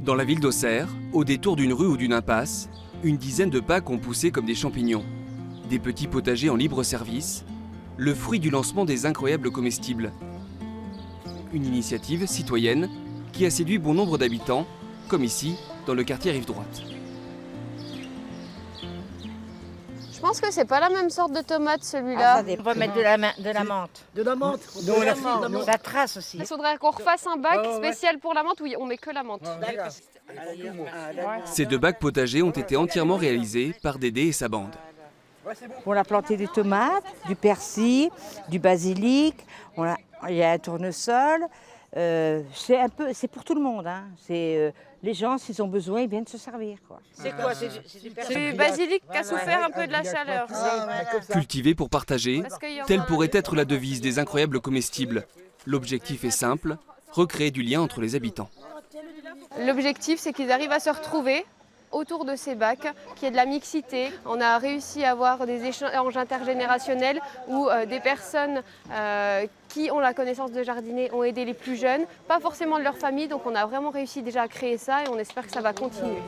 Dans la ville d'Auxerre, au détour d'une rue ou d'une impasse, une dizaine de bacs ont poussé comme des champignons. Des petits potagers en libre service, le fruit du lancement des incroyables comestibles. Une initiative citoyenne qui a séduit bon nombre d'habitants, comme ici, dans le quartier Rive-Droite. Je pense que c'est pas la même sorte de tomate celui-là. On va mettre de la menthe. De la menthe. Ça trace aussi. Il faudrait qu'on refasse un bac spécial pour la menthe où on met que la menthe. Ces 2 bacs potagers ont été entièrement réalisés par Dédé et sa bande. On a planté des tomates, du persil, du basilic, il y a un tournesol. C'est pour tout le monde. Hein. Les gens, s'ils ont besoin, ils viennent se servir. C'est quoi? C'est du basilic qui a souffert un peu de la chaleur. Cultiver pour partager, telle pourrait être la devise des incroyables comestibles. L'objectif est simple, recréer du lien entre les habitants. L'objectif, c'est qu'ils arrivent à se retrouver autour de ces bacs, qu'il y ait de la mixité. On a réussi à avoir des échanges intergénérationnels où des personnes qui ont la connaissance de jardiner ont aidé les plus jeunes, pas forcément de leur famille, donc on a vraiment réussi déjà à créer ça et on espère que ça va continuer.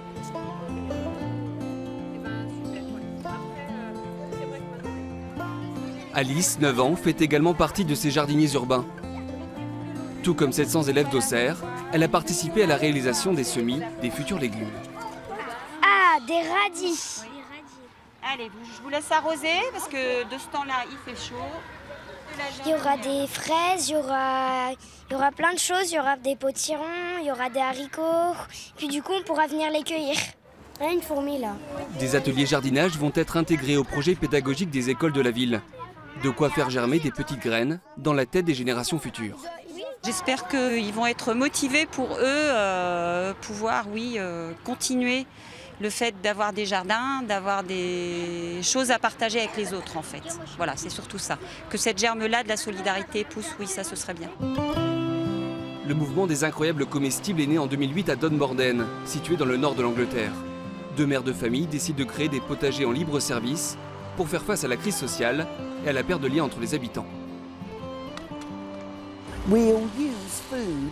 Alice, 9 ans, fait également partie de ces jardiniers urbains. Tout comme 700 élèves d'Auxerre, elle a participé à la réalisation des semis des futurs légumes. Ah, des radis. Allez, je vous laisse arroser parce que de ce temps-là, il fait chaud. Il y aura des fraises, il y aura plein de choses. Il y aura des potirons, il y aura des haricots. Puis du coup, on pourra venir les cueillir. Il y a une fourmi là. Des ateliers jardinage vont être intégrés au projet pédagogique des écoles de la ville. De quoi faire germer des petites graines dans la tête des générations futures. J'espère qu'ils vont être motivés pour eux pouvoir, continuer le fait d'avoir des jardins, d'avoir des choses à partager avec les autres en fait. Voilà, c'est surtout ça. Que cette germe-là de la solidarité pousse, oui, ça ce serait bien. Le mouvement des incroyables comestibles est né en 2008 à Dunmorden, situé dans le nord de l'Angleterre. 2 mères de famille décident de créer des potagers en libre service pour faire face à la crise sociale et à la perte de lien entre les habitants.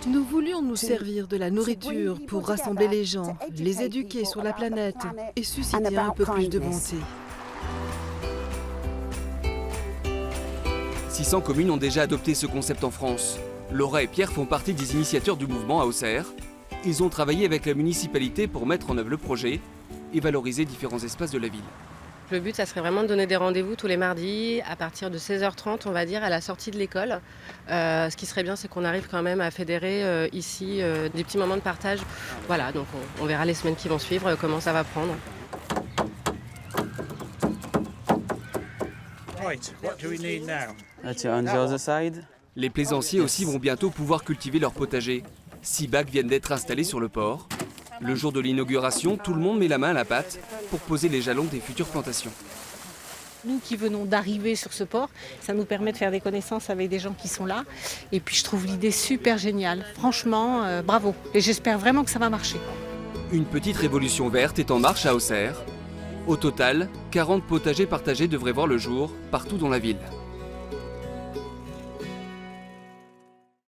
Nous voulions nous servir de la nourriture pour rassembler les gens, les éduquer sur la planète et susciter un peu plus de bonté. 600 communes ont déjà adopté ce concept en France. Laura et Pierre font partie des initiateurs du mouvement à Auxerre. Ils ont travaillé avec la municipalité pour mettre en œuvre le projet et valoriser différents espaces de la ville. Le but, ça serait vraiment de donner des rendez-vous tous les mardis à partir de 16h30, on va dire, à la sortie de l'école. Ce qui serait bien, c'est qu'on arrive quand même à fédérer ici des petits moments de partage. Voilà, donc on verra les semaines qui vont suivre comment ça va prendre. Les plaisanciers aussi vont bientôt pouvoir cultiver leur potager. 6 bacs viennent d'être installés sur le port. Le jour de l'inauguration, tout le monde met la main à la pâte pour poser les jalons des futures plantations. Nous qui venons d'arriver sur ce port, ça nous permet de faire des connaissances avec des gens qui sont là. Et puis je trouve l'idée super géniale. Franchement, bravo. Et j'espère vraiment que ça va marcher. Une petite révolution verte est en marche à Auxerre. Au total, 40 potagers partagés devraient voir le jour partout dans la ville.